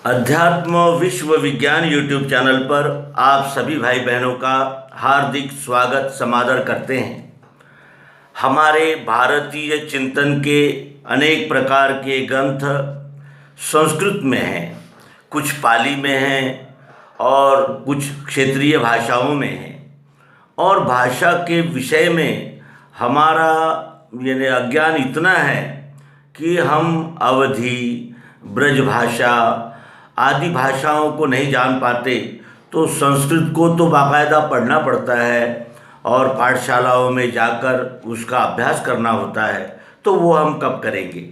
अध्यात्म विश्व विज्ञान यूट्यूब चैनल पर आप सभी भाई बहनों का हार्दिक स्वागत समादर करते हैं। हमारे भारतीय चिंतन के अनेक प्रकार के ग्रंथ संस्कृत में हैं, कुछ पाली में हैं और कुछ क्षेत्रीय भाषाओं में हैं। और भाषा के विषय में हमारा यानी अज्ञान इतना है कि हम अवधी, ब्रज भाषा आदि भाषाओं को नहीं जान पाते। तो संस्कृत को तो बाकायदा पढ़ना पड़ता है और पाठशालाओं में जाकर उसका अभ्यास करना होता है, तो वो हम कब करेंगे।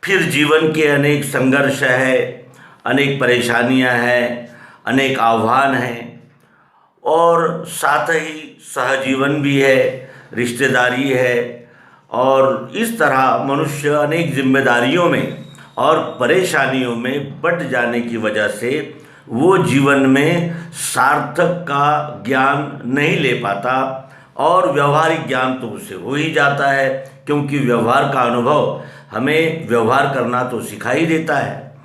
फिर जीवन के अनेक संघर्ष है, अनेक परेशानियां हैं, अनेक आह्वान हैं और साथ ही सहजीवन भी है, रिश्तेदारी है। और इस तरह मनुष्य अनेक जिम्मेदारियों में और परेशानियों में बंट जाने की वजह से वो जीवन में सार्थक का ज्ञान नहीं ले पाता और व्यवहारिक ज्ञान तो उससे हो ही जाता है, क्योंकि व्यवहार का अनुभव हमें व्यवहार करना तो सिखा ही देता है।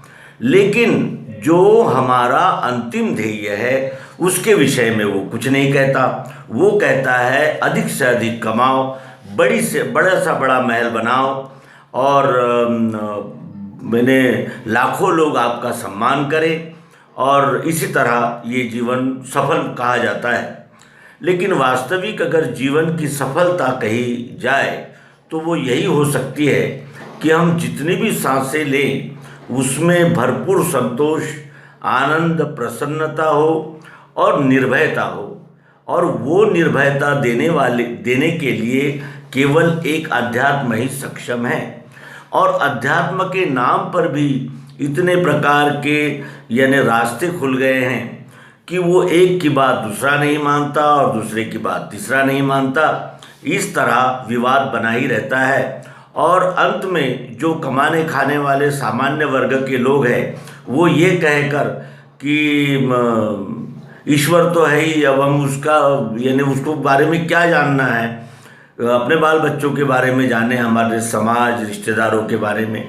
लेकिन जो हमारा अंतिम ध्येय है उसके विषय में वो कुछ नहीं कहता। वो कहता है अधिक से अधिक कमाओ, बड़ी से बड़ा सा बड़ा महल बनाओ और लाखों लोग आपका सम्मान करें, और इसी तरह ये जीवन सफल कहा जाता है। लेकिन वास्तविक अगर जीवन की सफलता कही जाए तो वो यही हो सकती है कि हम जितनी भी सांसें लें उसमें भरपूर संतोष, आनंद, प्रसन्नता हो और निर्भयता हो। और वो निर्भयता देने के लिए केवल एक अध्यात्म ही सक्षम है। और अध्यात्म के नाम पर भी इतने प्रकार के यानी रास्ते खुल गए हैं कि वो एक की बात दूसरा नहीं मानता और दूसरे की बात तीसरा नहीं मानता। इस तरह विवाद बना ही रहता है और अंत में जो कमाने खाने वाले सामान्य वर्ग के लोग हैं वो ये कहकर कि ईश्वर तो है ही, अब हम उसको बारे में क्या जानना है, अपने बाल बच्चों के बारे में जाने, हमारे समाज रिश्तेदारों के बारे में।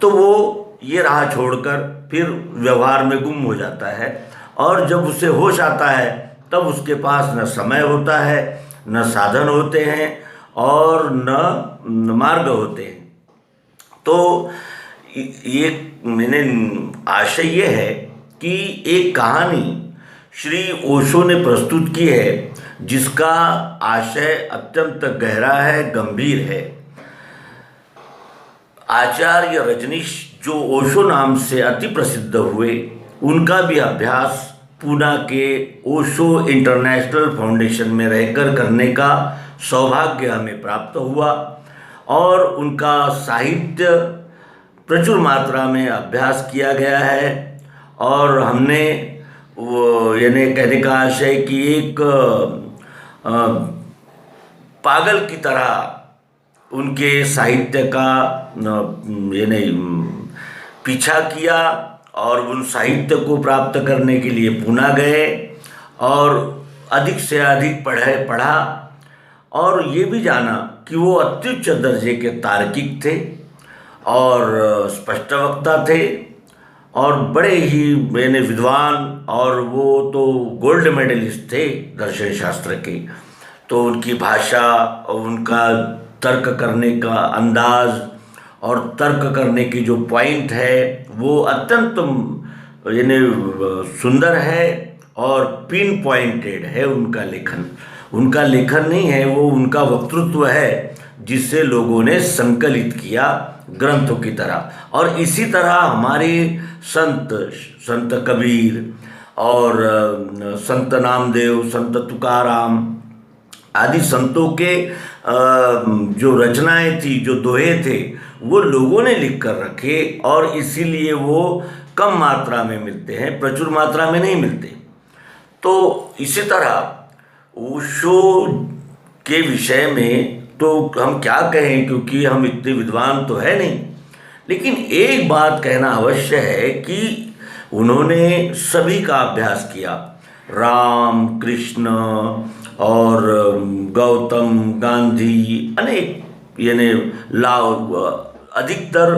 तो वो ये राह छोड़कर फिर व्यवहार में गुम हो जाता है। और जब उसे होश आता है तब उसके पास न समय होता है, न साधन होते हैं और न मार्ग होते हैं। तो ये मैंने आशय ये है कि एक कहानी श्री ओशो ने प्रस्तुत की है जिसका आशय अत्यंत गहरा है, गंभीर है। आचार्य रजनीश जो ओशो नाम से अति प्रसिद्ध हुए, उनका भी अभ्यास पूना के ओशो इंटरनेशनल फाउंडेशन में रहकर करने का सौभाग्य हमें प्राप्त हुआ और उनका साहित्य प्रचुर मात्रा में अभ्यास किया गया है। और हमने वो यानी कहने का आशय कि एक पागल की तरह उनके साहित्य का यानी पीछा किया और उन साहित्य को प्राप्त करने के लिए पुणे गए और अधिक से अधिक पढ़ा और ये भी जाना कि वो अत्युच्च दर्जे के तार्किक थे और स्पष्टवक्ता थे और बड़े ही यानी विद्वान, और वो तो गोल्ड मेडलिस्ट थे दर्शन शास्त्र के। तो उनकी भाषा और उनका तर्क करने का अंदाज और तर्क करने की जो पॉइंट है वो अत्यंत यानी सुंदर है और पिन पॉइंटेड है उनका लेखन। उनका लेखन नहीं है, वो उनका वक्तृत्व है जिससे लोगों ने संकलित किया ग्रंथों की तरह। और इसी तरह हमारे संत कबीर और संत नामदेव, संत तुकाराम आदि संतों के जो रचनाएं थी, जो दोहे थे, वो लोगों ने लिख कर रखे और इसीलिए वो कम मात्रा में मिलते हैं, प्रचुर मात्रा में नहीं मिलते। तो इसी तरह ओशो के विषय में तो हम क्या कहें, क्योंकि हम इतने विद्वान तो है नहीं। लेकिन एक बात कहना अवश्य है कि उन्होंने सभी का अभ्यास किया, राम, कृष्ण और गौतम, गांधी, अनेक यानी अधिकतर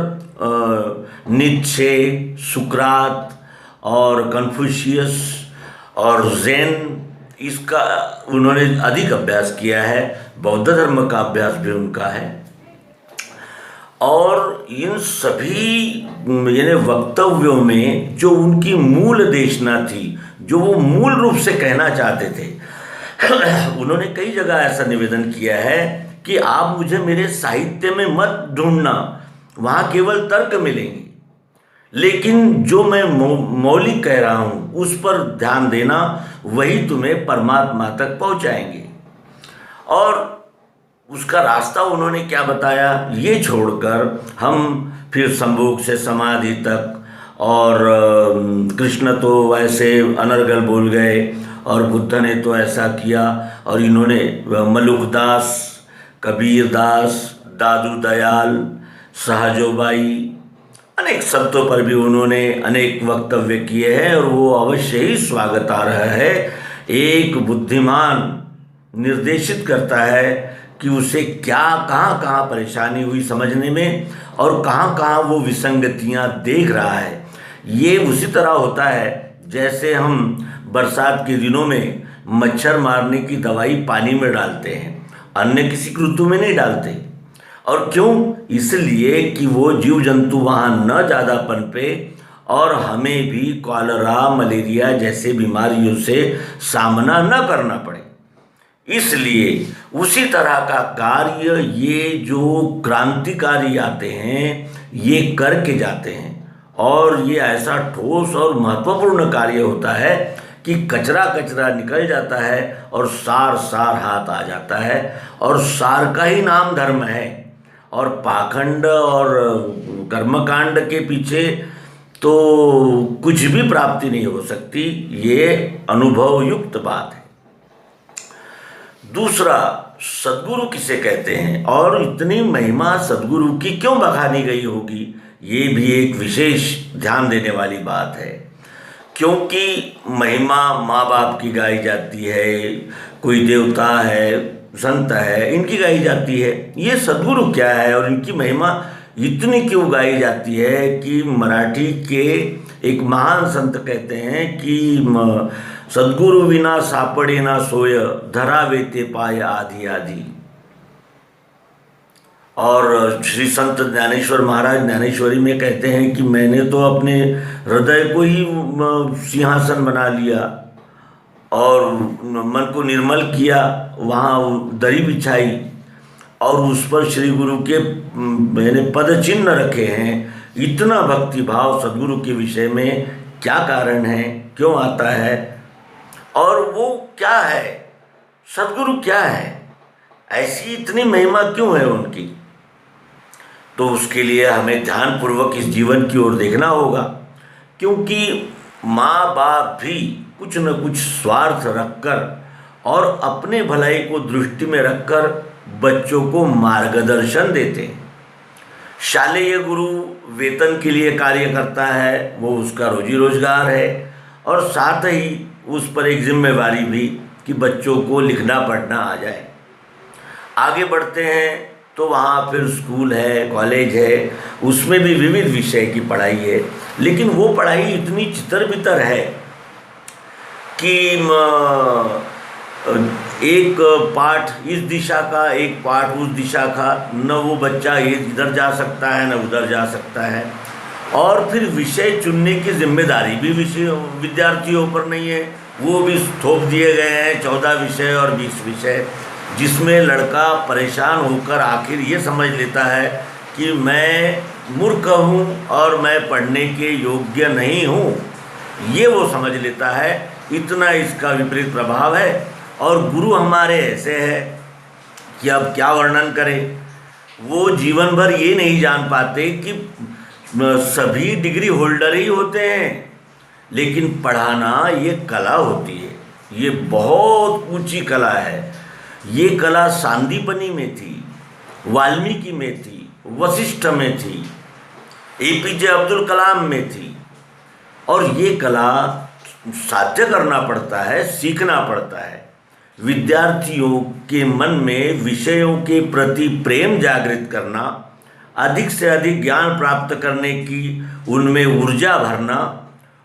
नीत्शे, सुकरात और कन्फ्यूशियस और जैन, इसका उन्होंने अधिक अभ्यास किया है। बौद्ध धर्म का अभ्यास भी उनका है। और इन सभी यानी वक्तव्यों में जो उनकी मूल देशना थी, जो वो मूल रूप से कहना चाहते थे, उन्होंने कई जगह ऐसा निवेदन किया है कि आप मुझे मेरे साहित्य में मत ढूंढना, वहाँ केवल तर्क मिलेंगे, लेकिन जो मैं मौलिक कह रहा हूँ उस पर ध्यान देना, वही तुम्हें परमात्मा तक पहुँचाएंगे। और उसका रास्ता उन्होंने क्या बताया, ये छोड़कर हम फिर संभोग से समाधि तक, और कृष्ण तो वैसे अनर्गल बोल गए और बुद्ध ने तो ऐसा किया, और इन्होंने मलुकदास, कबीरदास, दादू दयाल, सहजोबाई, अनेक शब्दों पर भी उन्होंने अनेक वक्तव्य किए हैं। और वो अवश्य ही स्वागतार्ह है। एक बुद्धिमान निर्देशित करता है कि उसे क्या कहाँ कहाँ परेशानी हुई समझने में, और कहाँ कहाँ वो विसंगतियाँ देख रहा है। ये उसी तरह होता है जैसे हम बरसात के दिनों में मच्छर मारने की दवाई पानी में डालते हैं, अन्य किसी ऋतु में नहीं डालते। और क्यों? इसलिए कि वो जीव जंतु वहाँ न ज़्यादा पनपे और हमें भी कॉलरा, मलेरिया जैसे बीमारियों से सामना न करना पड़े। इसलिए उसी तरह का कार्य ये जो क्रांतिकारी आते हैं ये करके जाते हैं, और ये ऐसा ठोस और महत्वपूर्ण कार्य होता है कि कचरा कचरा निकल जाता है और सार सार हाथ आ जाता है। और सार का ही नाम धर्म है, और पाखंड और कर्मकांड के पीछे तो कुछ भी प्राप्ति नहीं हो सकती। ये अनुभव युक्त बात है। दूसरा, सद्गुरु किसे कहते हैं और इतनी महिमा सद्गुरु की क्यों बखानी गई होगी, ये भी एक विशेष ध्यान देने वाली बात है। क्योंकि महिमा माँ बाप की गाई जाती है, कोई देवता है, संत है, इनकी गाई जाती है। ये सद्गुरु क्या है और इनकी महिमा इतनी क्यों गाई जाती है कि मराठी के एक महान संत कहते हैं कि सद्गुरु विना सापडे ना सोय, धरावे ते पाय आधी आधी। और श्री संत ज्ञानेश्वर महाराज ज्ञानेश्वरी में कहते हैं कि मैंने तो अपने हृदय को ही सिंहासन बना लिया और मन को निर्मल किया, वहाँ दरी बिछाई और उस पर श्री गुरु के मैंने पद चिन्ह रखे हैं। इतना भक्ति भाव सद्गुरु के विषय में क्या कारण है, क्यों आता है, और वो क्या है, सद्गुरु क्या है, ऐसी इतनी महिमा क्यों है उनकी। तो उसके लिए हमें ध्यानपूर्वक इस जीवन की ओर देखना होगा, क्योंकि माँ बाप भी कुछ न कुछ स्वार्थ रखकर और अपने भलाई को दृष्टि में रखकर बच्चों को मार्गदर्शन देते हैं। शालेय गुरु वेतन के लिए कार्य करता है, वो उसका रोजी रोजगार है, और साथ ही उस पर एक जिम्मेवारी भी कि बच्चों को लिखना पढ़ना आ जाए। आगे बढ़ते हैं तो वहाँ फिर स्कूल है, कॉलेज है, उसमें भी विविध विषय की पढ़ाई है, लेकिन वो पढ़ाई इतनी चितर बितर है कि एक पाठ इस दिशा का, एक पाठ उस दिशा का, न वो बच्चा इधर जा सकता है न उधर जा सकता है। और फिर विषय चुनने की जिम्मेदारी भी विद्यार्थियों पर नहीं है, वो भी थोप दिए गए हैं 14 विषय और 20 विषय, जिसमें लड़का परेशान होकर आखिर ये समझ लेता है कि मैं मूर्ख हूँ और मैं पढ़ने के योग्य नहीं हूँ, ये वो समझ लेता है। इतना इसका विपरीत प्रभाव है। और गुरु हमारे ऐसे हैं कि अब क्या वर्णन करें। वो जीवन भर ये नहीं जान पाते कि सभी डिग्री होल्डर ही होते हैं, लेकिन पढ़ाना ये कला होती है, ये बहुत ऊंची कला है। ये कला सांदीपनी में थी, वाल्मीकि में थी, वशिष्ठ में थी, APJ अब्दुल कलाम में थी, और ये कला साध्य करना पड़ता है, सीखना पड़ता है। विद्यार्थियों के मन में विषयों के प्रति प्रेम जागृत करना, अधिक से अधिक ज्ञान प्राप्त करने की उनमें ऊर्जा भरना,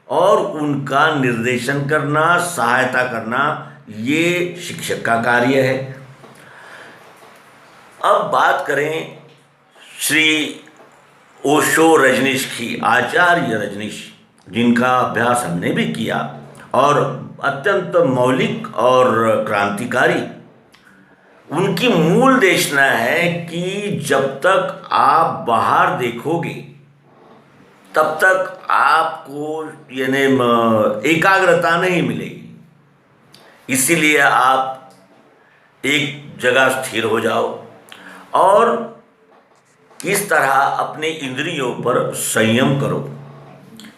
और उनका निर्देशन करना, सहायता करना, ये शिक्षक का कार्य है। अब बात करें श्री ओशो रजनीश की, आचार्य रजनीश, जिनका अभ्यास हमने भी किया और अत्यंत मौलिक और क्रांतिकारी। उनकी मूल देशना है कि जब तक आप बाहर देखोगे तब तक आपको यानी एकाग्रता नहीं मिलेगी। इसीलिए आप एक जगह स्थिर हो जाओ और इस तरह अपने इंद्रियों पर संयम करो,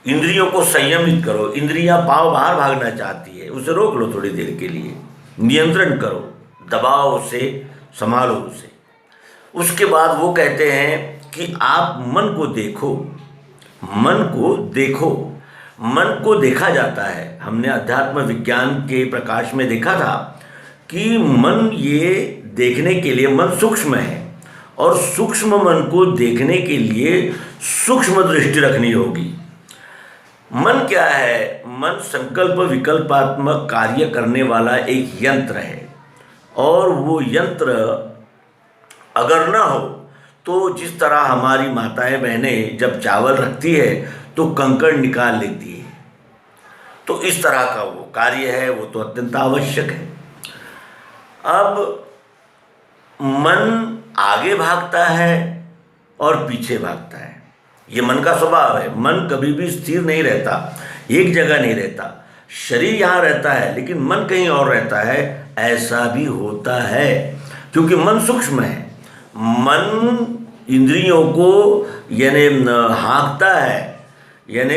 इंद्रियों को संयमित करो। इंद्रियां पाव बाहर भागना चाहती है, उसे रोक लो थोड़ी देर के लिए, नियंत्रण करो, दबाओ उसे, संभालो उसे। उसके बाद वो कहते हैं कि आप मन को देखो, मन को देखो। मन को देखा जाता है। हमने अध्यात्म विज्ञान के प्रकाश में देखा था कि मन ये देखने के लिए, मन सूक्ष्म है और सूक्ष्म मन को देखने के लिए सूक्ष्म दृष्टि रखनी होगी। मन क्या है? मन संकल्प विकल्पात्मक कार्य करने वाला एक यंत्र है और वो यंत्र अगर ना हो तो जिस तरह हमारी माताएं बहनें जब चावल रखती है तो कंकड़ निकाल लेती है, तो इस तरह का वो कार्य है, वो तो अत्यंत आवश्यक है। अब मन आगे भागता है और पीछे भागता है, ये मन का स्वभाव है। मन कभी भी स्थिर नहीं रहता, एक जगह नहीं रहता। शरीर यहाँ रहता है लेकिन मन कहीं और रहता है, ऐसा भी होता है क्योंकि मन सूक्ष्म है। मन इंद्रियों को यानी हाँकता है, यानी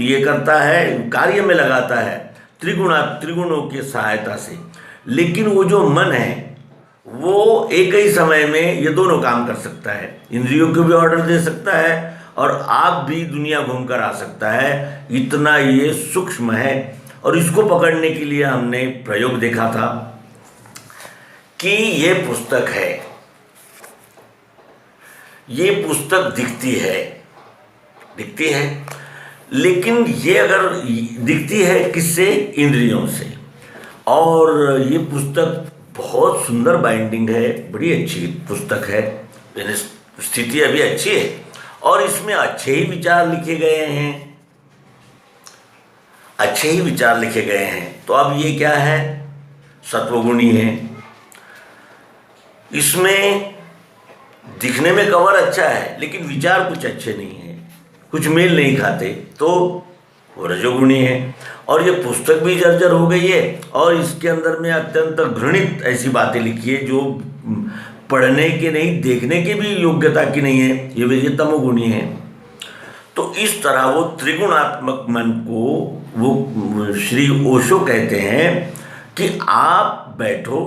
ये करता है, कार्य में लगाता है त्रिगुणों की सहायता से। लेकिन वो जो मन है वो एक ही समय में ये दोनों काम कर सकता है, इंद्रियों को भी ऑर्डर दे सकता है और आप भी दुनिया घूमकर आ सकता है, इतना ये सूक्ष्म है। और इसको पकड़ने के लिए हमने प्रयोग देखा था कि ये पुस्तक है, ये पुस्तक दिखती है लेकिन ये अगर दिखती है किससे? इंद्रियों से। और ये पुस्तक बहुत सुंदर बाइंडिंग है, बड़ी अच्छी पुस्तक है, स्थिति अभी अच्छी है और इसमें अच्छे ही विचार लिखे गए हैं, अच्छे ही विचार लिखे गए हैं। तो अब ये क्या है? सत्वगुणी है। इसमें दिखने में कवर अच्छा है लेकिन विचार कुछ अच्छे नहीं है, कुछ मेल नहीं खाते, तो वो रजोगुणी है। और ये पुस्तक भी जर्जर हो गई है और इसके अंदर में अत्यंत घृणित ऐसी बातें लिखी है जो पढ़ने के नहीं, देखने के भी योग्यता की नहीं है, ये तमोगुणी है। तो इस तरह वो त्रिगुणात्मक मन को वो श्री ओशो कहते हैं कि आप बैठो,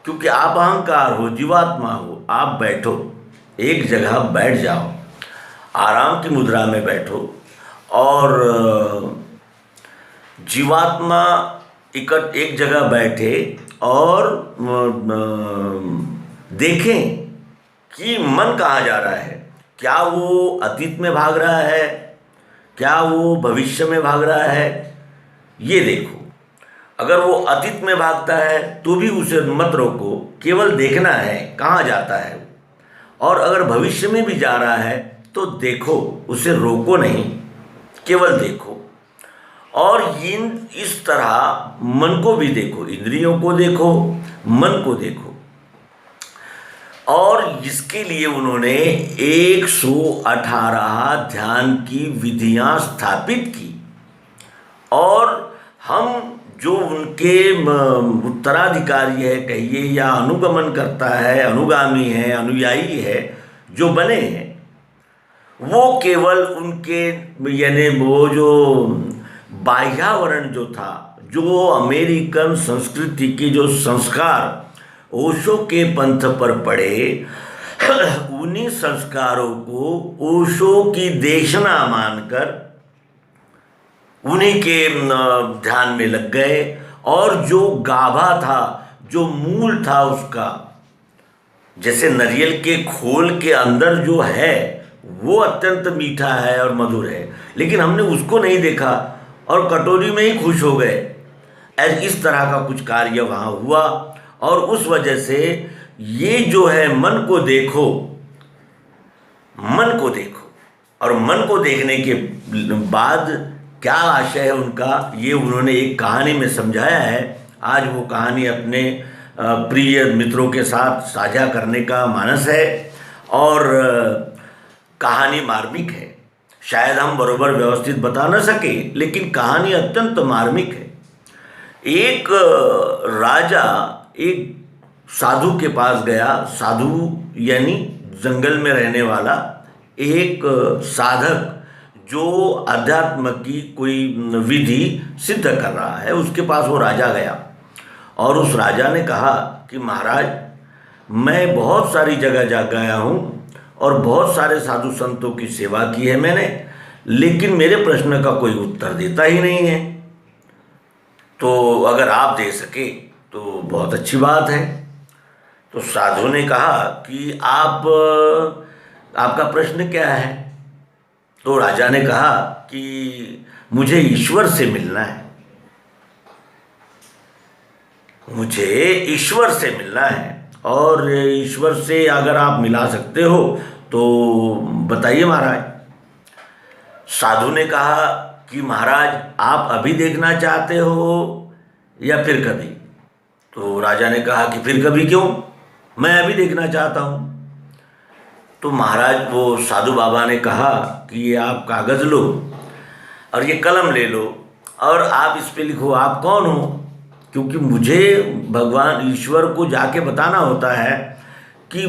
क्योंकि आप अहंकार हो, जीवात्मा हो, आप बैठो, एक जगह बैठ जाओ, आराम की मुद्रा में बैठो और जीवात्मा एक जगह बैठे और देखें कि मन कहाँ जा रहा है। क्या वो अतीत में भाग रहा है, क्या वो भविष्य में भाग रहा है, ये देखो। अगर वो अतीत में भागता है तो भी उसे मत रोको, केवल देखना है कहाँ जाता है। और अगर भविष्य में भी जा रहा है तो देखो, उसे रोको नहीं, केवल देखो। और इस तरह मन को भी देखो, इंद्रियों को देखो, मन को देखो। और इसके लिए उन्होंने 118 ध्यान की विधियां स्थापित की और हम जो उनके उत्तराधिकारी है कहिए या अनुगमन करता है, अनुगामी है, अनुयायी है, जो बने हैं, वो केवल उनके यानी वो जो बाह्यावरण जो था, जो अमेरिकन संस्कृति के जो संस्कार ओशो के पंथ पर पड़े, उन्हीं संस्कारों को ओशो की देशना मानकर उन्हीं के ध्यान में लग गए। और जो गाभा था, जो मूल था उसका, जैसे नारियल के खोल के अंदर जो है वो अत्यंत मीठा है और मधुर है, लेकिन हमने उसको नहीं देखा, और कटोरी में ही खुश हो गए। इस तरह का कुछ कार्य वहाँ हुआ और उस वजह से ये जो है मन को देखो, मन को देखो, और मन को देखने के बाद क्या आशय है उनका, ये उन्होंने एक कहानी में समझाया है। आज वो कहानी अपने प्रिय मित्रों के साथ साझा करने का मानस है और कहानी मार्मिक है। शायद हम बरोबर व्यवस्थित बता न सके, लेकिन कहानी अत्यंत मार्मिक है। एक राजा एक साधु के पास गया। साधु यानी जंगल में रहने वाला एक साधक जो अध्यात्म की कोई विधि सिद्ध कर रहा है, उसके पास वो राजा गया और उस राजा ने कहा कि महाराज, मैं बहुत सारी जगह जा गया हूँ और बहुत सारे साधु संतों की सेवा की है मैंने, लेकिन मेरे प्रश्न का कोई उत्तर देता ही नहीं है। तो अगर आप दे सके तो बहुत अच्छी बात है। तो साधु ने कहा कि आपका प्रश्न क्या है? तो राजा ने कहा कि मुझे ईश्वर से मिलना है, मुझे ईश्वर से मिलना है, और ईश्वर से अगर आप मिला सकते हो तो बताइए महाराज। साधु ने कहा कि महाराज, आप अभी देखना चाहते हो या फिर कभी? तो राजा ने कहा कि फिर कभी क्यों, मैं अभी देखना चाहता हूँ। तो महाराज वो साधु बाबा ने कहा कि ये आप कागज़ लो और ये कलम ले लो और आप इस पे लिखो आप कौन हो, क्योंकि मुझे भगवान ईश्वर को जाके बताना होता है कि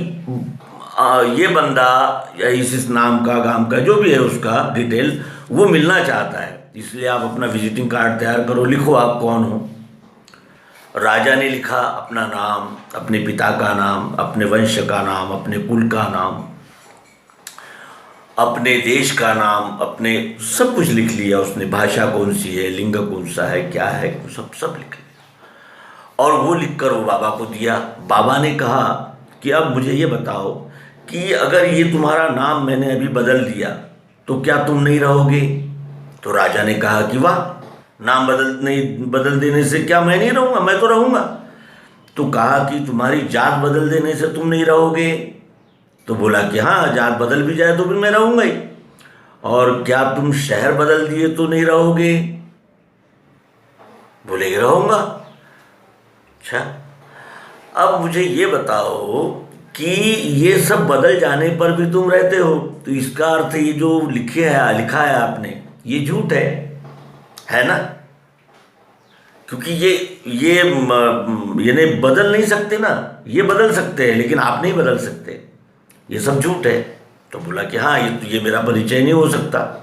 ये बंदा या इस नाम का, गांव का, जो भी है उसका डिटेल वो मिलना चाहता है, इसलिए आप अपना विजिटिंग कार्ड तैयार करो, लिखो आप कौन हो। राजा ने लिखा अपना नाम, अपने पिता का नाम, अपने वंश का नाम, अपने कुल का नाम, अपने देश का नाम, अपने सब कुछ लिख लिया उसने। भाषा कौन सी है, लिंग कौन सा है, क्या है, सब लिख लिया और वो लिखकर वो बाबा को दिया। बाबा ने कहा कि अब मुझे ये बताओ कि अगर ये तुम्हारा नाम मैंने अभी बदल दिया तो क्या तुम नहीं रहोगे? तो राजा ने कहा कि वाह, नाम बदल देने से क्या मैं नहीं रहूँगा? मैं तो रहूँगा। तो कहा कि तुम्हारी जात बदल देने से तुम नहीं रहोगे? तो बोला कि हाँ, जात बदल भी जाए तो फिर मैं रहूँगा ही। और क्या तुम शहर बदल दिए तो नहीं रहोगे? बोले रहूँगा। अच्छा, अब मुझे ये बताओ कि ये सब बदल जाने पर भी तुम रहते हो, तो इसका अर्थ ये जो लिखा है आपने, ये झूठ है ना? क्योंकि ये यानी बदल नहीं सकते ना, ये बदल सकते हैं लेकिन आप नहीं बदल सकते, ये सब झूठ है। तो बोला कि हाँ, ये मेरा परिचय नहीं हो सकता।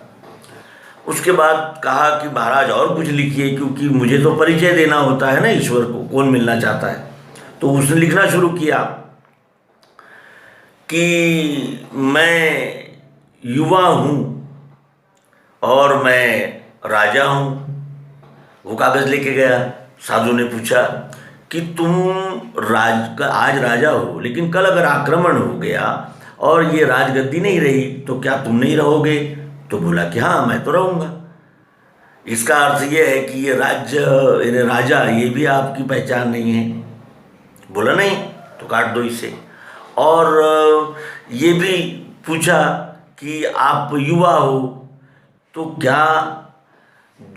उसके बाद कहा कि महाराज और कुछ लिखिए, क्योंकि मुझे तो परिचय देना होता है ना ईश्वर को, कौन मिलना चाहता है। तो उसने लिखना शुरू किया कि मैं युवा हूँ और मैं राजा हूँ। वो कागज़ लेके गया। साधु ने पूछा कि तुम आज राजा हो, लेकिन कल अगर आक्रमण हो गया और ये राजगद्दी नहीं रही तो क्या तुम नहीं रहोगे? तो बोला कि हाँ, मैं तो रहूँगा। इसका अर्थ ये है कि ये राजा ये भी आपकी पहचान नहीं है? बोला नहीं, तो काट दो इसे। और ये भी पूछा कि आप युवा हो, तो क्या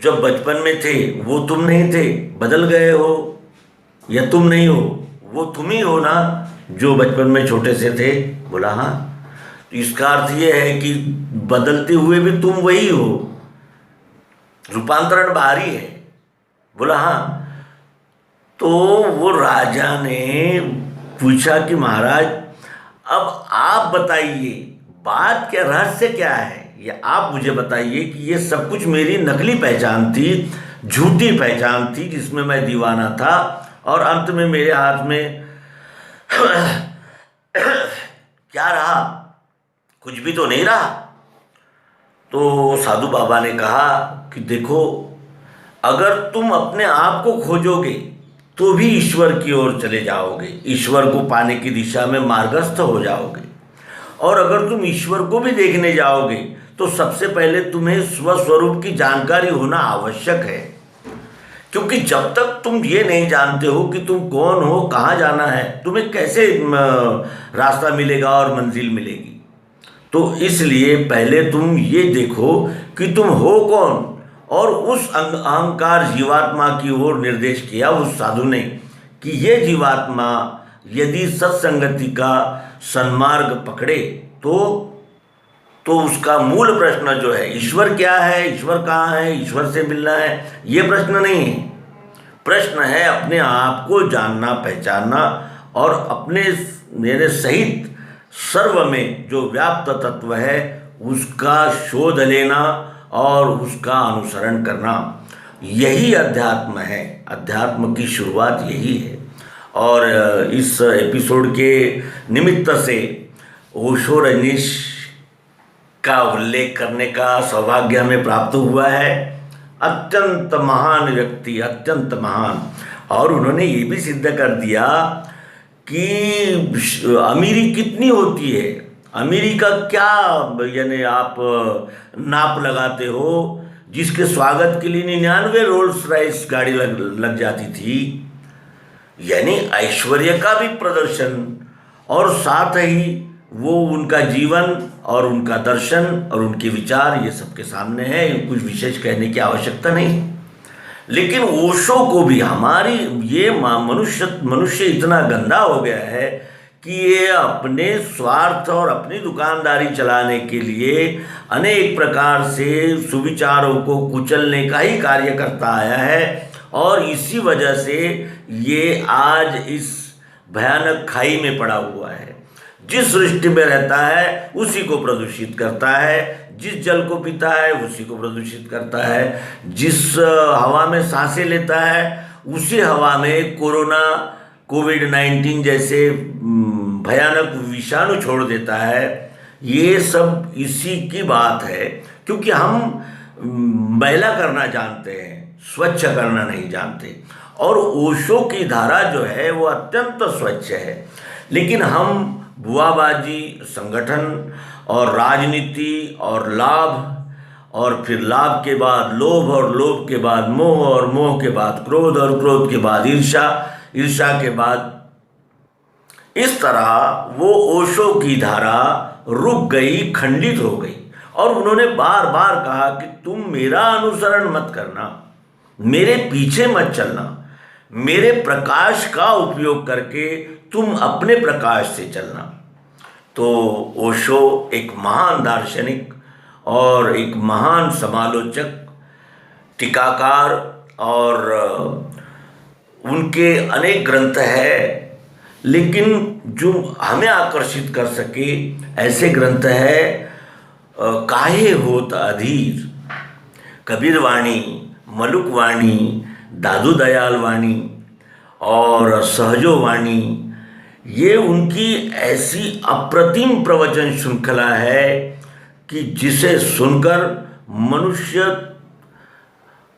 जब बचपन में थे वो तुम नहीं थे, बदल गए हो, या तुम नहीं हो, वो तुम ही हो ना जो बचपन में छोटे से थे? बोला हाँ। तो इसका अर्थ ये है कि बदलते हुए भी तुम वही हो, रूपांतरण बाहरी है। बोला हाँ। तो वो राजा ने पूछा कि महाराज, अब आप बताइए बात क्या, रहस्य क्या है? या आप मुझे बताइए कि ये सब कुछ मेरी नकली पहचान थी, झूठी पहचान थी, जिसमें मैं दीवाना था और अंत में मेरे हाथ में क्या रहा? कुछ भी तो नहीं रहा। तो साधु बाबा ने कहा कि देखो, अगर तुम अपने आप को खोजोगे तो भी ईश्वर की ओर चले जाओगे, ईश्वर को पाने की दिशा में मार्गस्थ हो जाओगे। और अगर तुम ईश्वर को भी देखने जाओगे तो सबसे पहले तुम्हें स्वस्वरूप की जानकारी होना आवश्यक है, क्योंकि जब तक तुम ये नहीं जानते हो कि तुम कौन हो, कहाँ जाना है, तुम्हें कैसे रास्ता मिलेगा और मंजिल मिलेगी। तो इसलिए पहले तुम ये देखो कि तुम हो कौन, और उस अहंकार जीवात्मा की ओर निर्देश किया उस साधु ने कि ये जीवात्मा यदि सत्संगति का सन्मार्ग पकड़े तो उसका मूल प्रश्न जो है, ईश्वर क्या है, ईश्वर कहाँ है, ईश्वर से मिलना है, ये प्रश्न नहीं है। प्रश्न है अपने आप को जानना, पहचानना और अपने मेरे सहित सर्व में जो व्याप्त तत्व है उसका शोध लेना और उसका अनुसरण करना। यही अध्यात्म है, अध्यात्म की शुरुआत यही है। और इस एपिसोड के निमित्त से ओशो रजनीश का उल्लेख करने का सौभाग्य हमें प्राप्त हुआ है। अत्यंत महान व्यक्ति, अत्यंत महान। और उन्होंने ये भी सिद्ध कर दिया कि अमीरी कितनी होती है, अमीरी का क्या यानी आप नाप लगाते हो, जिसके स्वागत के लिए 99 रोल्स रॉयस गाड़ी लग जाती थी। यानी ऐश्वर्य का भी प्रदर्शन, और साथ ही वो उनका जीवन और उनका दर्शन और उनके विचार ये सबके सामने है, कुछ विशेष कहने की आवश्यकता नहीं। लेकिन ओशो को भी हमारी ये मनुष्य इतना गंदा हो गया है कि ये अपने स्वार्थ और अपनी दुकानदारी चलाने के लिए अनेक प्रकार से सुविचारों को कुचलने का ही कार्य करता आया है, और इसी वजह से ये आज इस भयानक खाई में पड़ा हुआ है। जिस सृष्टि में रहता है उसी को प्रदूषित करता है, जिस जल को पीता है उसी को प्रदूषित करता है, जिस हवा में सांसें लेता है उसी हवा में कोविड-19 जैसे भयानक विषाणु छोड़ देता है। ये सब इसी की बात है, क्योंकि हम मैला करना जानते हैं, स्वच्छ करना नहीं जानते। और ओशो की धारा जो है वो अत्यंत स्वच्छ है, लेकिन हम बुआबाजी, संगठन और राजनीति और लाभ, और फिर लाभ के बाद लोभ, और लोभ के बाद मोह, और मोह के बाद क्रोध, और क्रोध के बाद ईर्ष्या, ईर्ष्या के बाद, इस तरह वो ओशो की धारा रुक गई, खंडित हो गई। और उन्होंने बार बार कहा कि तुम मेरा अनुसरण मत करना, मेरे पीछे मत चलना, मेरे प्रकाश का उपयोग करके तुम अपने प्रकाश से चलना। तो ओशो एक महान दार्शनिक और एक महान समालोचक, टीकाकार, और उनके अनेक ग्रंथ है, लेकिन जो हमें आकर्षित कर सके ऐसे ग्रंथ है काहे होत अधीर, कबीर वाणी, मलुक वाणी, दादू दयाल वाणी और सहजो वाणी। ये उनकी ऐसी अप्रतिम प्रवचन श्रृंखला है कि जिसे सुनकर मनुष्य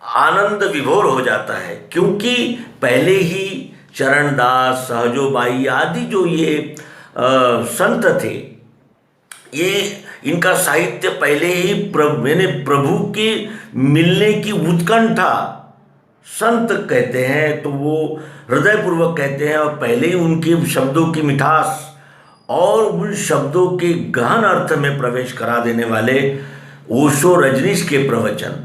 आनंद विभोर हो जाता है, क्योंकि पहले ही चरणदास, सहजोबाई आदि जो ये संत थे, ये इनका साहित्य पहले ही प्रभु के मिलने की उत्कंठा, संत कहते हैं तो वो हृदयपूर्वक कहते हैं, और पहले ही उनके शब्दों की मिठास और उन शब्दों के गहन अर्थ में प्रवेश करा देने वाले ओशो रजनीश के प्रवचन,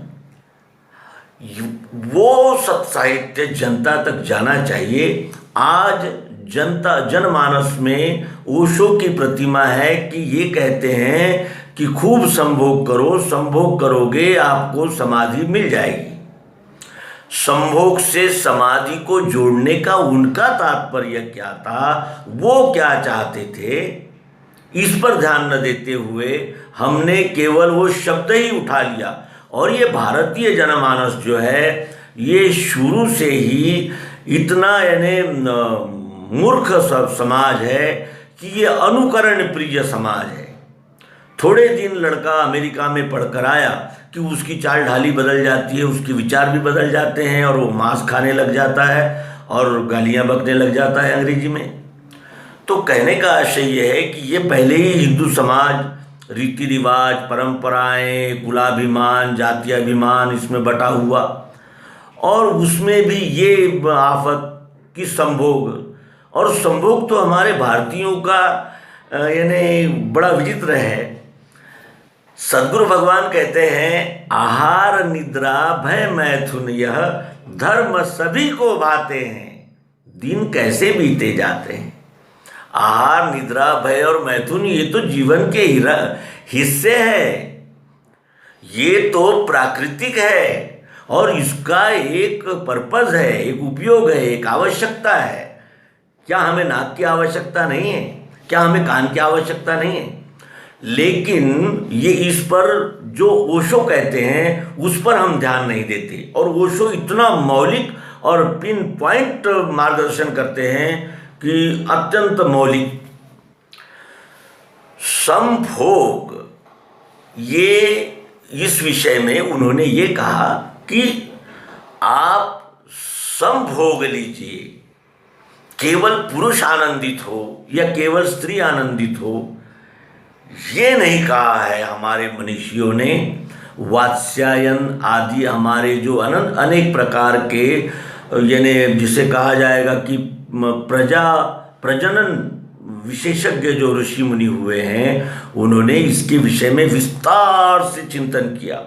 वो सत्साहित्य जनता तक जाना चाहिए। आज जनमानस में ओशो की प्रतिमा है कि ये कहते हैं कि खूब संभोग करो, संभोग करोगे आपको समाधि मिल जाएगी। संभोग से समाधि को जोड़ने का उनका तात्पर्य क्या था, वो क्या चाहते थे, इस पर ध्यान न देते हुए हमने केवल वो शब्द ही उठा लिया। और ये भारतीय जनमानस जो है ये शुरू से ही इतना यानी मूर्ख समाज है कि ये अनुकरण प्रिय समाज है। थोड़े दिन लड़का अमेरिका में पढ़कर आया कि उसकी चाल ढाली बदल जाती है, उसके विचार भी बदल जाते हैं, और वो मांस खाने लग जाता है और गालियां बकने लग जाता है अंग्रेजी में। तो कहने का आशय यह है कि ये पहले ही हिंदू समाज रीति रिवाज, परंपराएं, कुलाभिमान, जातीयाभिमान इसमें बटा हुआ, और उसमें भी ये आफत कि संभोग। और संभोग तो हमारे भारतीयों का यानी बड़ा विचित्र है। सद्गुरु भगवान कहते हैं, आहार निद्रा भय मैथुन यह धर्म सभी को भाते हैं, दिन कैसे बीते जाते हैं। आहार निद्रा भय और मैथुन ये तो जीवन के हिस्से हैं, ये तो प्राकृतिक है और इसका एक पर्पज है, एक उपयोग है, एक आवश्यकता है। क्या हमें नाक की आवश्यकता नहीं है? क्या हमें कान की आवश्यकता नहीं है? लेकिन ये इस पर जो ओशो कहते हैं उस पर हम ध्यान नहीं देते, और ओशो इतना मौलिक और पिन पॉइंट मार्गदर्शन करते हैं कि अत्यंत मौलिक। संभोग, ये इस विषय में उन्होंने ये कहा कि आप संभोग लीजिए, केवल पुरुष आनंदित हो या केवल स्त्री आनंदित हो, ये नहीं कहा है हमारे मनीषियों ने। वात्स्यायन आदि हमारे जो अनेक प्रकार के यानी जिसे कहा जाएगा कि प्रजनन विशेषज्ञ जो ऋषि मुनि हुए हैं, उन्होंने इसके विषय में विस्तार से चिंतन किया,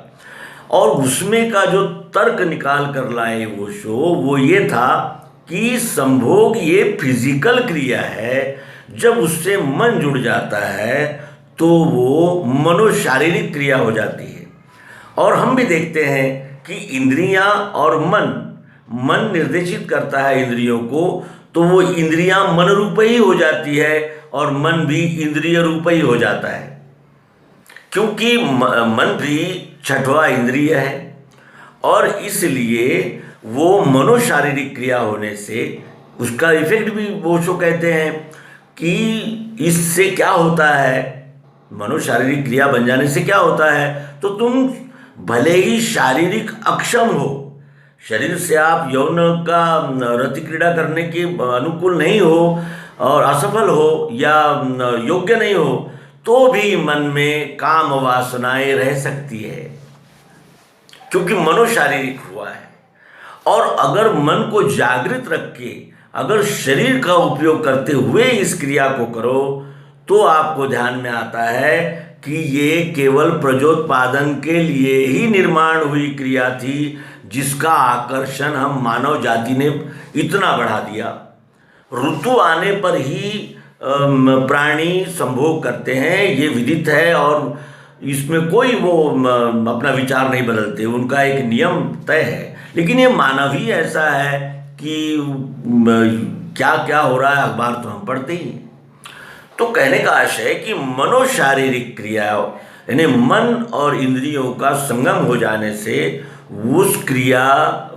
और उसमें का जो तर्क निकाल कर लाए वो ये था कि संभोग ये फिजिकल क्रिया है, जब उससे मन जुड़ जाता है तो वो मनोशारीरिक क्रिया हो जाती है। और हम भी देखते हैं कि इंद्रियां और मन निर्देशित करता है इंद्रियों को, तो वो इंद्रियां मन रूप ही हो जाती है और मन भी इंद्रिय रूप ही हो जाता है, क्योंकि मन भी छठवां इंद्रिय है। और इसलिए वो मनोशारीरिक क्रिया होने से उसका इफेक्ट भी ओशो कहते हैं कि इससे क्या होता है, मनोशारीरिक क्रिया बन जाने से क्या होता है, तो तुम भले ही शारीरिक अक्षम हो, शरीर से आप यौन का रति क्रीड़ा करने के अनुकूल नहीं हो और असफल हो या योग्य नहीं हो, तो भी मन में काम वासनाएं रह सकती है, क्योंकि मनोशारीरिक हुआ है। और अगर मन को जागृत रख के अगर शरीर का उपयोग करते हुए इस क्रिया को करो, तो आपको ध्यान में आता है कि ये केवल प्रजोत्पादन के लिए ही निर्माण हुई क्रिया थी, जिसका आकर्षण हम मानव जाति ने इतना बढ़ा दिया। ऋतु आने पर ही प्राणी संभोग करते हैं, ये विदित है, और इसमें कोई वो अपना विचार नहीं बदलते, उनका एक नियम तय है। लेकिन ये मानव ही ऐसा है कि क्या क्या हो रहा है अखबार तो हम पढ़ते ही हैं। तो कहने का आशय है कि मनोशारीरिक क्रिया यानी मन और इंद्रियों का संगम हो जाने से उस क्रिया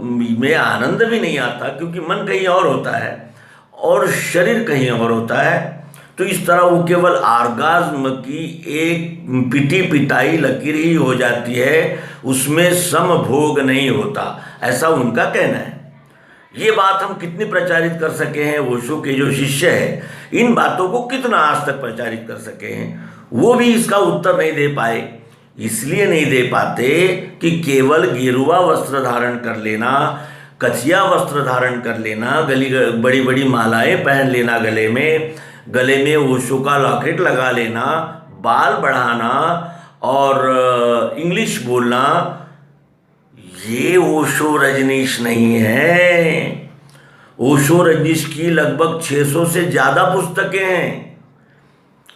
में आनंद भी नहीं आता, क्योंकि मन कहीं और होता है और शरीर कहीं और होता है। तो इस तरह वो केवल आर्गाज्म की एक पिटी पिटाई लकीर ही हो जाती है, उसमें समभोग नहीं होता, ऐसा उनका कहना है। ये बात हम कितनी प्रचारित कर सके हैं, ओशो के जो शिष्य हैं इन बातों को कितना आज तक प्रचारित कर सके हैं, वो भी इसका उत्तर नहीं दे पाए। इसलिए नहीं दे पाते कि केवल गेरुआ वस्त्र धारण कर लेना, कथिया वस्त्र धारण कर लेना, बड़ी बड़ी मालाएं पहन लेना, गले में ओशो का लॉकेट लगा लेना, बाल बढ़ाना और इंग्लिश बोलना, ये ओशो रजनीश नहीं है। ओशो रजनीश की लगभग 600 से ज़्यादा पुस्तकें हैं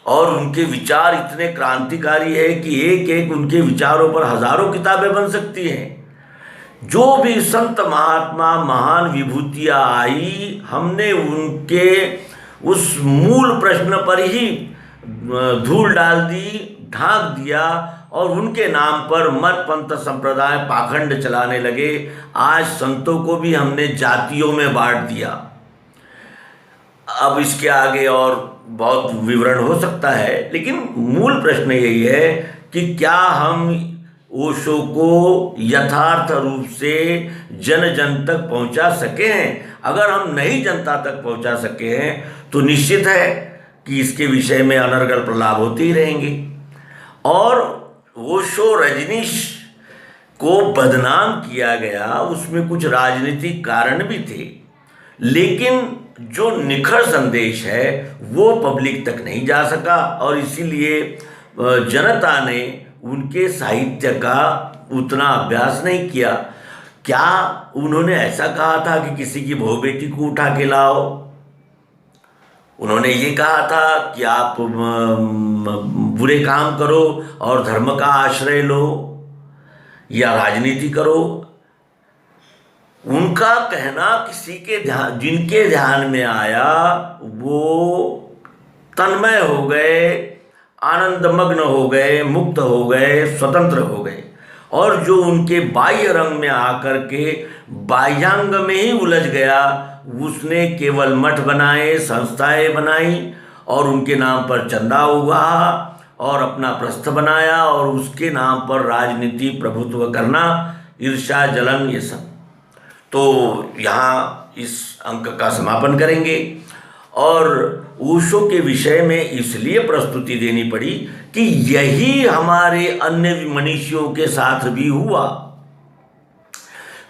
और उनके विचार इतने क्रांतिकारी है कि एक एक उनके विचारों पर हजारों किताबें बन सकती हैं। जो भी संत महात्मा महान विभूतियाँ आई, हमने उनके उस मूल प्रश्न पर ही धूल डाल दी, ढांक दिया और उनके नाम पर मत पंथ संप्रदाय पाखंड चलाने लगे। आज संतों को भी हमने जातियों में बांट दिया। अब इसके आगे और बहुत विवरण हो सकता है, लेकिन मूल प्रश्न यही है कि क्या हम ओशो को यथार्थ रूप से जन जन तक पहुंचा सके हैं। अगर हम नहीं जनता तक पहुंचा सके हैं तो निश्चित है कि इसके विषय में अनर्गल प्रलाप होते ही रहेंगे। और वो शो रजनीश को बदनाम किया गया, उसमें कुछ राजनीतिक कारण भी थे, लेकिन जो निखर संदेश है वो पब्लिक तक नहीं जा सका और इसीलिए जनता ने उनके साहित्य का उतना अभ्यास नहीं किया। क्या उन्होंने ऐसा कहा था कि किसी की बहू बेटी को उठा के लाओ? उन्होंने ये कहा था कि आप बुरे काम करो और धर्म का आश्रय लो या राजनीति करो? उनका कहना किसी के ध्यान, जिनके ध्यान में आया वो तन्मय हो गए, आनंदमग्न हो गए, मुक्त हो गए, स्वतंत्र हो गए। और जो उनके बाह्य रंग में आकर के बाह्यांग में ही उलझ गया, उसने केवल मठ बनाए, संस्थाएं बनाई और उनके नाम पर चंदा हुआ और अपना प्रस्थ बनाया और उसके नाम पर राजनीति, प्रभुत्व करना, ईर्ष्या, जलन, ये सब। तो यहाँ इस अंक का समापन करेंगे और ओशो के विषय में इसलिए प्रस्तुति देनी पड़ी कि यही हमारे अन्य मनीषियों के साथ भी हुआ।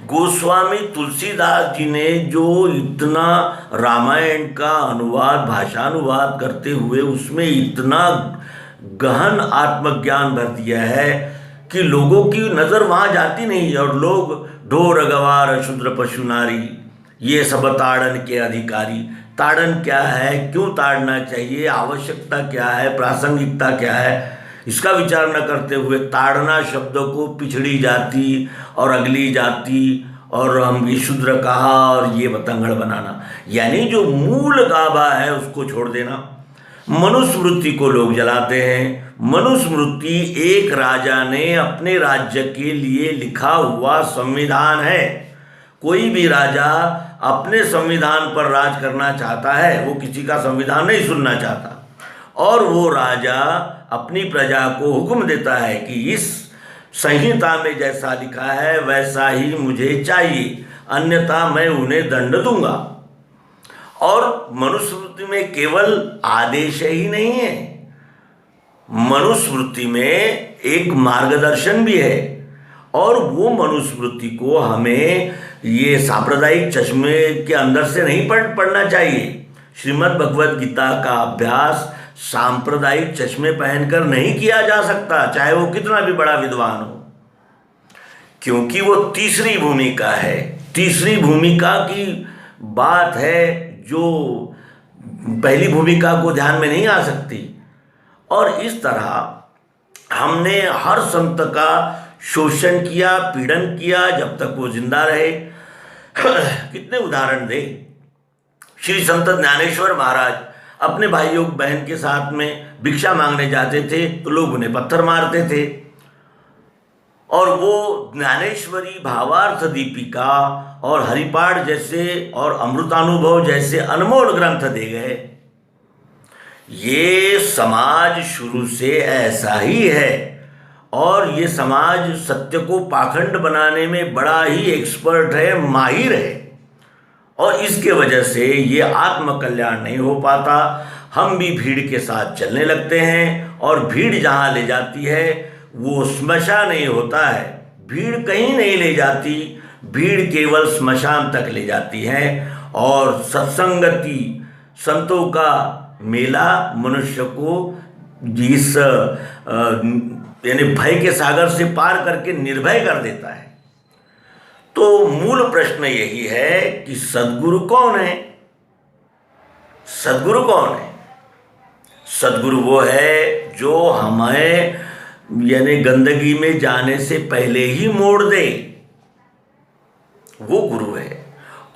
गोस्वामी तुलसीदास जी ने जो इतना रामायण का अनुवाद, भाषानुवाद करते हुए उसमें इतना गहन आत्मज्ञान भर दिया है कि लोगों की नज़र वहाँ जाती नहीं और लोग ढोर गवार शूद्र पशु नारी ये सब ताड़न के अधिकारी। ताड़न क्या है, क्यों ताड़ना चाहिए, आवश्यकता क्या है, प्रासंगिकता क्या है, इसका विचार न करते हुए ताड़ना शब्द को पिछड़ी जाति और अगली जाति और हम ये शूद्र कहा और ये बतंगड़ बनाना, यानी जो मूल गाभा है उसको छोड़ देना। मनुस्मृति को लोग जलाते हैं। मनुस्मृति एक राजा ने अपने राज्य के लिए लिखा हुआ संविधान है। कोई भी राजा अपने संविधान पर राज करना चाहता है, वो किसी का संविधान नहीं सुनना चाहता और वो राजा अपनी प्रजा को हुक्म देता है कि इस संहिता में जैसा लिखा है वैसा ही मुझे चाहिए, अन्यथा मैं उन्हें दंड दूंगा। और मनुस्मृति में केवल आदेश ही नहीं है, मनुस्मृति में एक मार्गदर्शन भी है और वो मनुस्मृति को हमें ये सांप्रदायिक चश्मे के अंदर से नहीं पढ़ना चाहिए। श्रीमद् भगवद गीता का अभ्यास सांप्रदायिक चश्मे पहनकर नहीं किया जा सकता, चाहे वो कितना भी बड़ा विद्वान हो, क्योंकि वो तीसरी भूमिका है। तीसरी भूमिका की बात है जो पहली भूमिका को ध्यान में नहीं आ सकती। और इस तरह हमने हर संत का शोषण किया, पीड़न किया जब तक वो जिंदा रहे। कितने उदाहरण दे। श्री संत ज्ञानेश्वर महाराज अपने भाइयों बहन के साथ में भिक्षा मांगने जाते थे तो लोग उन्हें पत्थर मारते थे और वो ज्ञानेश्वरी, भावार्थ दीपिका और हरिपाठ जैसे और अमृतानुभव जैसे अनमोल ग्रंथ दे गए। ये समाज शुरू से ऐसा ही है और ये समाज सत्य को पाखंड बनाने में बड़ा ही एक्सपर्ट है, माहिर है और इसके वजह से ये आत्मकल्याण नहीं हो पाता। हम भी भीड़ के साथ चलने लगते हैं और भीड़ जहाँ ले जाती है वो श्मशान नहीं होता है। भीड़ कहीं नहीं ले जाती, भीड़ केवल श्मशान तक ले जाती है। और सत्संगति, संतों का मेला मनुष्य को इस यानी भय के सागर से पार करके निर्भय कर देता है। तो मूल प्रश्न यही है कि सद्गुरु कौन है? सद्गुरु कौन है? सद्गुरु वो है जो हमें यानी गंदगी में जाने से पहले ही मोड़ दे, वो गुरु है।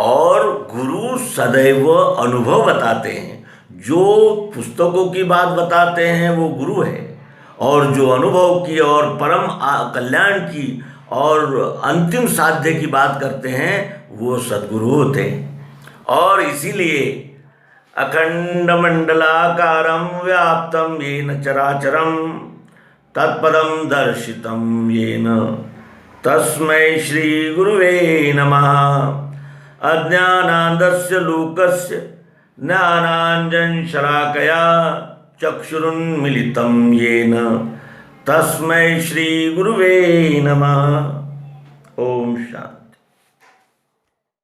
और गुरु सदैव अनुभव बताते हैं। जो पुस्तकों की बात बताते हैं वो गुरु है और जो अनुभव की और परम कल्याण की और अंतिम साध्य की बात करते हैं वो सद्गुरु होते हैं। और इसीलिए अखंड मंडलाकारं व्याप्तं येन चराचरं तत्पदं दर्शितं येन तस्मै श्री गुरुवे नमः। अज्ञानान्धस्य लोकस्य ज्ञानाञ्जनशलाकया चक्षुरुन्मीलितं येन तस्मै श्री गुरुवे नमः। ओम शांति।